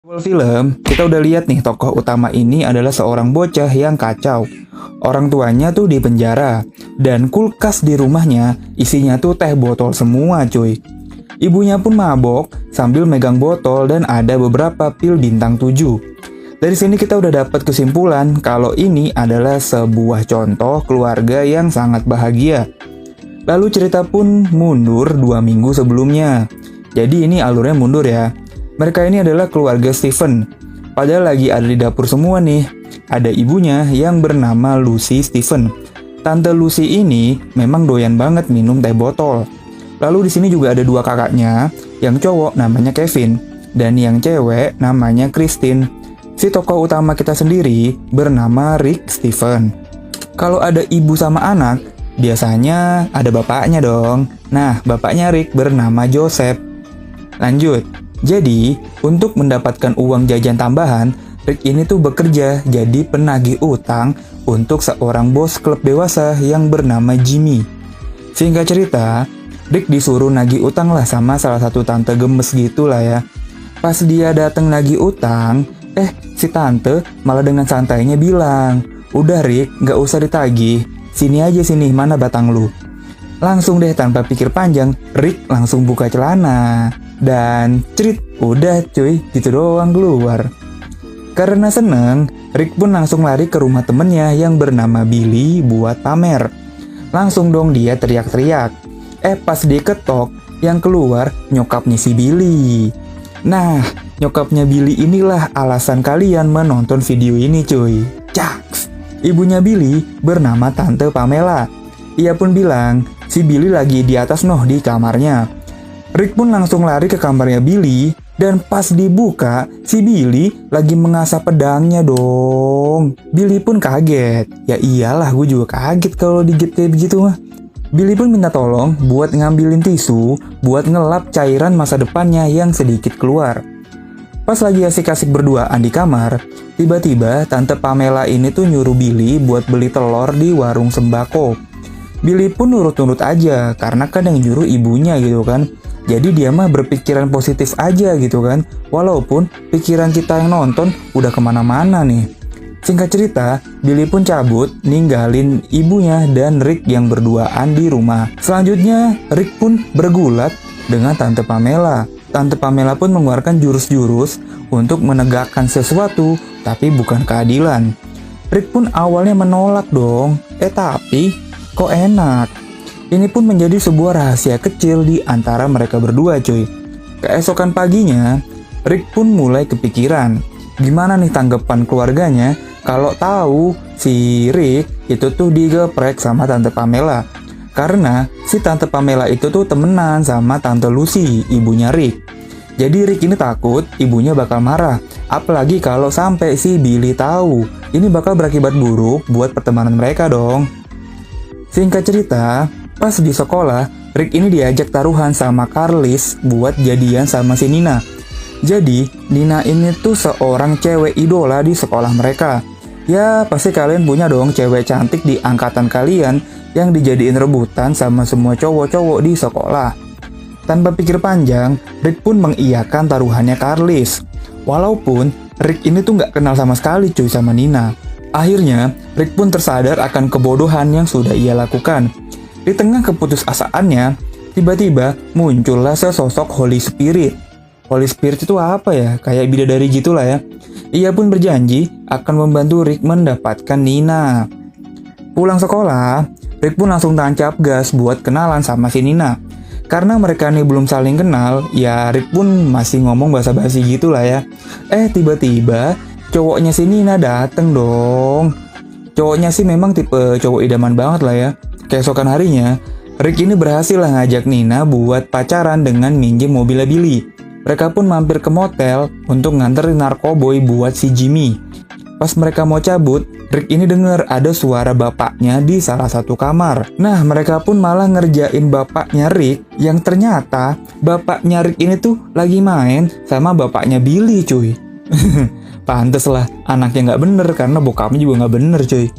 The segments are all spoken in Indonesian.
Awal film, kita udah lihat nih tokoh utama ini adalah seorang bocah yang kacau. Orang tuanya tuh di penjara, dan kulkas di rumahnya isinya tuh teh botol semua cuy. Ibunya pun mabok sambil megang botol dan ada beberapa pil bintang 7. Dari sini kita udah dapat kesimpulan kalau ini adalah sebuah contoh keluarga yang sangat bahagia. Lalu cerita pun mundur 2 minggu sebelumnya. Jadi ini alurnya mundur ya. Mereka ini adalah keluarga Stephen. Padahal lagi ada di dapur semua nih. Ada ibunya yang bernama Lucy Stephen. Tante Lucy ini memang doyan banget minum teh botol. Lalu di sini juga ada 2 kakaknya, yang cowok namanya Kevin dan yang cewek namanya Christine. Si tokoh utama kita sendiri bernama Rick Stephen. Kalau ada ibu sama anak, biasanya ada bapaknya dong. Nah, bapaknya Rick bernama Joseph. Lanjut. Jadi, untuk mendapatkan uang jajan tambahan, Rick ini tuh bekerja jadi penagih utang untuk seorang bos klub dewasa yang bernama Jimmy. Singkat cerita, Rick disuruh nagih utang lah sama salah satu tante gemes gitu lah ya. Pas dia datang nagih utang, si tante malah dengan santainya bilang, "Udah Rick, nggak usah ditagih. Sini aja sini, mana batang lu?" Langsung deh tanpa pikir panjang, Rick langsung buka celana. Dan cerit, udah cuy, gitu doang keluar. Karena seneng, Rick pun langsung lari ke rumah temennya yang bernama Billy buat pamer. Langsung dong dia teriak-teriak. Pas dia ketok, yang keluar nyokapnya si Billy. Nah, nyokapnya Billy inilah alasan kalian menonton video ini cuy. Caks! Ibunya Billy bernama Tante Pamela. Ia pun bilang, si Billy lagi di atas noh di kamarnya. Rick pun langsung lari ke kamarnya Billy, dan pas dibuka, si Billy lagi mengasah pedangnya dong. Billy pun kaget. Ya iyalah, gue juga kaget kalau digigit kayak begitu mah. Billy pun minta tolong buat ngambilin tisu, buat ngelap cairan masa depannya yang sedikit keluar. Pas lagi asik-asik berduaan di kamar, tiba-tiba Tante Pamela ini tuh nyuruh Billy buat beli telur di warung sembako. Billy pun nurut-nurut aja, karena kan yang nyuruh ibunya gitu kan. Jadi dia mah berpikiran positif aja gitu kan. Walaupun pikiran kita yang nonton udah kemana-mana nih. Singkat cerita, Billy pun cabut, ninggalin ibunya dan Rick yang berduaan di rumah. Selanjutnya, Rick pun bergulat dengan Tante Pamela. Tante Pamela pun mengeluarkan jurus-jurus untuk menegakkan sesuatu, tapi bukan keadilan. Rick pun awalnya menolak dong. Tapi kok enak. Ini pun menjadi sebuah rahasia kecil di antara mereka berdua cuy. Keesokan paginya, Rick pun mulai kepikiran. Gimana nih tanggapan keluarganya kalau tahu si Rick itu tuh digeprek sama Tante Pamela. Karena si Tante Pamela itu tuh temenan sama Tante Lucy, ibunya Rick. Jadi Rick ini takut ibunya bakal marah. Apalagi kalau sampai si Billy tahu. Ini bakal berakibat buruk buat pertemanan mereka dong. Singkat cerita, pas di sekolah, Rick ini diajak taruhan sama Carlis buat jadian sama si Nina. Jadi, Nina ini tuh seorang cewek idola di sekolah mereka. Ya, pasti kalian punya dong cewek cantik di angkatan kalian yang dijadiin rebutan sama semua cowok-cowok di sekolah. Tanpa pikir panjang, Rick pun mengiyakan taruhannya Carlis. Walaupun Rick ini tuh nggak kenal sama sekali cuy sama Nina. Akhirnya, Rick pun tersadar akan kebodohan yang sudah ia lakukan. Di tengah keputusasaannya, tiba-tiba muncullah sesosok Holy Spirit. Holy Spirit itu apa ya? Kayak bidadari gitulah ya. Ia pun berjanji akan membantu Rick mendapatkan Nina. Pulang sekolah, Rick pun langsung tancap gas buat kenalan sama si Nina. Karena mereka nih belum saling kenal, ya Rick pun masih ngomong basa-basi gitulah ya. Tiba-tiba cowoknya si Nina dateng dong. Cowoknya sih memang tipe cowok idaman banget lah ya. Keesokan harinya, Rick ini berhasil lah ngajak Nina buat pacaran dengan minjem mobilnya Billy. Mereka pun mampir ke motel untuk nganterin narkoboy buat si Jimmy. Pas mereka mau cabut, Rick ini denger ada suara bapaknya di salah satu kamar. Nah, mereka pun malah ngerjain bapaknya Rick, yang ternyata bapaknya Rick ini tuh lagi main sama bapaknya Billy cuy. Pantes lah anaknya nggak bener karena bokapnya juga nggak bener cuy.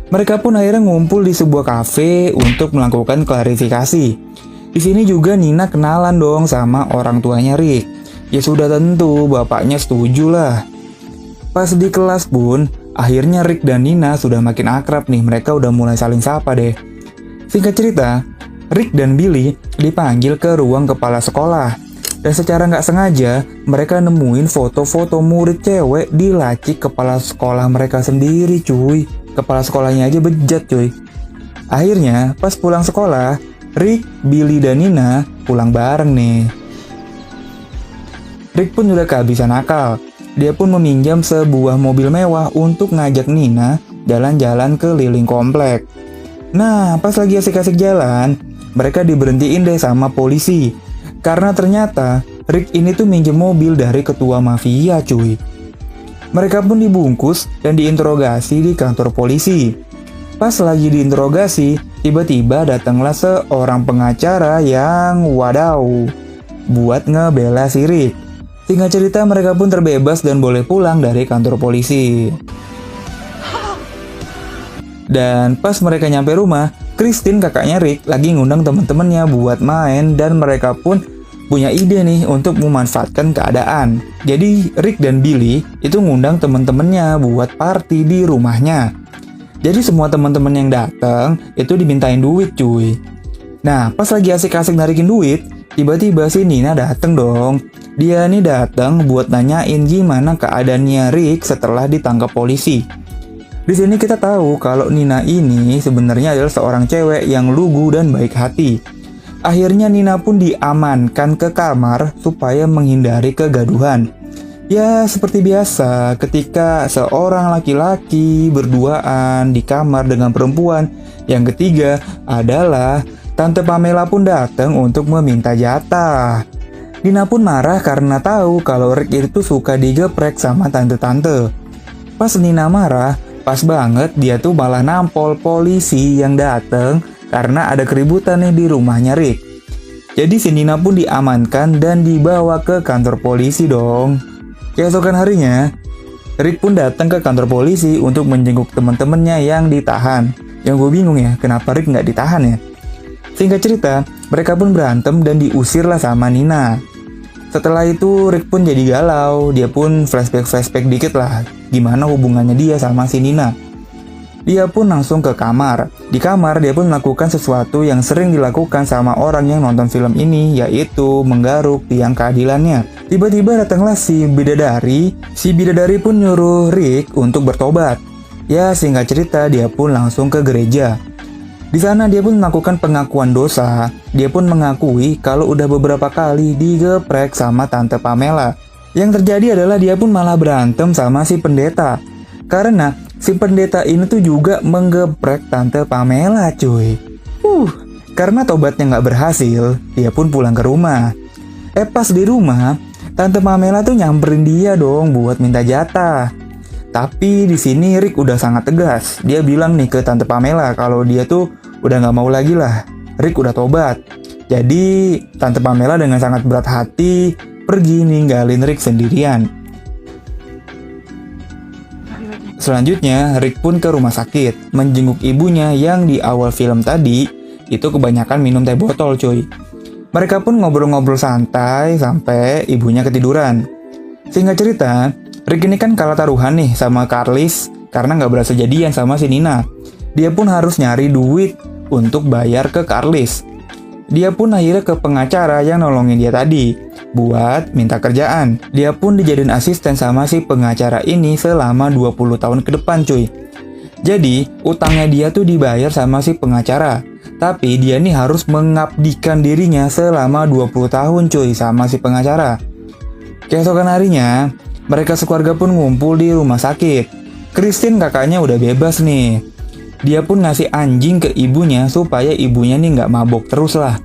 Mereka pun akhirnya ngumpul di sebuah kafe untuk melakukan klarifikasi. Di sini juga Nina kenalan dong sama orang tuanya Rick. Ya sudah tentu bapaknya setuju lah. Pas di kelas pun, akhirnya Rick dan Nina sudah makin akrab nih, mereka udah mulai saling sapa deh. Singkat cerita, Rick dan Billy dipanggil ke ruang kepala sekolah. Dan secara nggak sengaja, mereka nemuin foto-foto murid cewek di laci kepala sekolah mereka sendiri cuy. Kepala sekolahnya aja bejat cuy. Akhirnya, pas pulang sekolah, Rick, Billy, dan Nina pulang bareng nih. Rick pun udah kehabisan akal. Dia pun meminjam sebuah mobil mewah untuk ngajak Nina jalan-jalan keliling komplek. Nah, pas lagi asik-asik jalan, mereka diberhentiin deh sama polisi. Karena ternyata Rick ini tuh minjem mobil dari ketua mafia cuy. Mereka pun dibungkus dan diinterogasi di kantor polisi. Pas lagi diinterogasi, tiba-tiba datanglah seorang pengacara yang wadaw buat ngebela si Rick. Singkat cerita, mereka pun terbebas dan boleh pulang dari kantor polisi. Dan pas mereka nyampe rumah, Christine kakaknya Rick lagi ngundang teman-temannya buat main dan mereka pun punya ide nih untuk memanfaatkan keadaan. Jadi Rick dan Billy itu ngundang teman-temannya buat party di rumahnya. Jadi semua teman-teman yang datang itu dimintain duit cuy. Nah, pas lagi asik-asik narikin duit, tiba-tiba si Nina dateng dong. Dia nih datang buat nanyain gimana keadaannya Rick setelah ditangkap polisi. Di sini kita tahu kalau Nina ini sebenarnya adalah seorang cewek yang lugu dan baik hati. Akhirnya Nina pun diamankan ke kamar supaya menghindari kegaduhan. Ya, seperti biasa ketika seorang laki-laki berduaan di kamar dengan perempuan, yang ketiga adalah Tante Pamela pun datang untuk meminta jatah. Nina pun marah karena tahu kalau Rick itu suka digeprek sama tante-tante. Pas Nina marah, pas banget dia tuh malah nampol polisi yang dateng karena ada keributan nih di rumahnya Rick. Jadi si Nina pun diamankan dan dibawa ke kantor polisi dong. Keesokan harinya, Rick pun datang ke kantor polisi untuk menjenguk teman-temannya yang ditahan. Yang gue bingung ya, kenapa Rick nggak ditahan ya? Singkat cerita, mereka pun berantem dan diusirlah sama Nina. Setelah itu Rick pun jadi galau, dia pun flashback dikit lah gimana hubungannya dia sama si Nina. Dia pun langsung ke kamar. Di kamar dia pun melakukan sesuatu yang sering dilakukan sama orang yang nonton film ini, yaitu menggaruk tiang keadilannya. Tiba-tiba datanglah si bidadari. Si bidadari pun nyuruh Rick untuk bertobat. Ya, singkat cerita dia pun langsung ke gereja. Di sana dia pun melakukan pengakuan dosa. Dia pun mengakui kalau udah beberapa kali digeprek sama Tante Pamela. Yang terjadi adalah dia pun malah berantem sama si pendeta. Karena si pendeta ini tuh juga menggeprek Tante Pamela cuy. Karena tobatnya nggak berhasil, dia pun pulang ke rumah. Pas di rumah, Tante Pamela tuh nyamperin dia dong buat minta jatah. Tapi di sini Rick udah sangat tegas. Dia bilang nih ke Tante Pamela kalau dia tuh udah nggak mau lagi lah. Rick udah tobat. Jadi Tante Pamela dengan sangat berat hati pergi ninggalin Rick sendirian. Selanjutnya Rick pun ke rumah sakit menjenguk ibunya yang di awal film tadi itu kebanyakan minum teh botol cuy. Mereka pun ngobrol-ngobrol santai sampai ibunya ketiduran. Singkat cerita, Rick ini kan kalah taruhan nih sama Carlis karena nggak berhasil jadian sama si Nina. Dia pun harus nyari duit untuk bayar ke Carlis. Dia pun akhirnya ke pengacara yang nolongin dia tadi buat minta kerjaan. Dia pun dijadiin asisten sama si pengacara ini selama 20 tahun ke depan cuy. Jadi utangnya dia tuh dibayar sama si pengacara. Tapi dia nih harus mengabdikan dirinya selama 20 tahun cuy sama si pengacara. Keesokan harinya, mereka sekeluarga pun ngumpul di rumah sakit. Christine kakaknya udah bebas nih. Dia pun ngasih anjing ke ibunya supaya ibunya nih nggak mabok terus lah.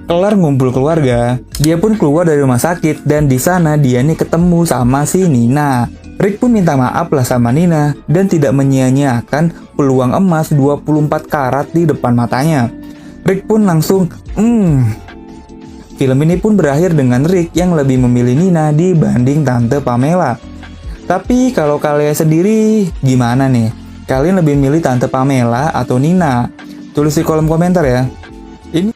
Kelar ngumpul keluarga, dia pun keluar dari rumah sakit dan di sana dia nih ketemu sama si Nina. Rick pun minta maaf lah sama Nina dan tidak menyia-nyiakan peluang emas 24 karat di depan matanya. Rick pun langsung, Film ini pun berakhir dengan Rick yang lebih memilih Nina dibanding Tante Pamela. Tapi kalau kalian sendiri gimana nih? Kalian lebih milih Tante Pamela atau Nina? Tulis di kolom komentar ya. Ini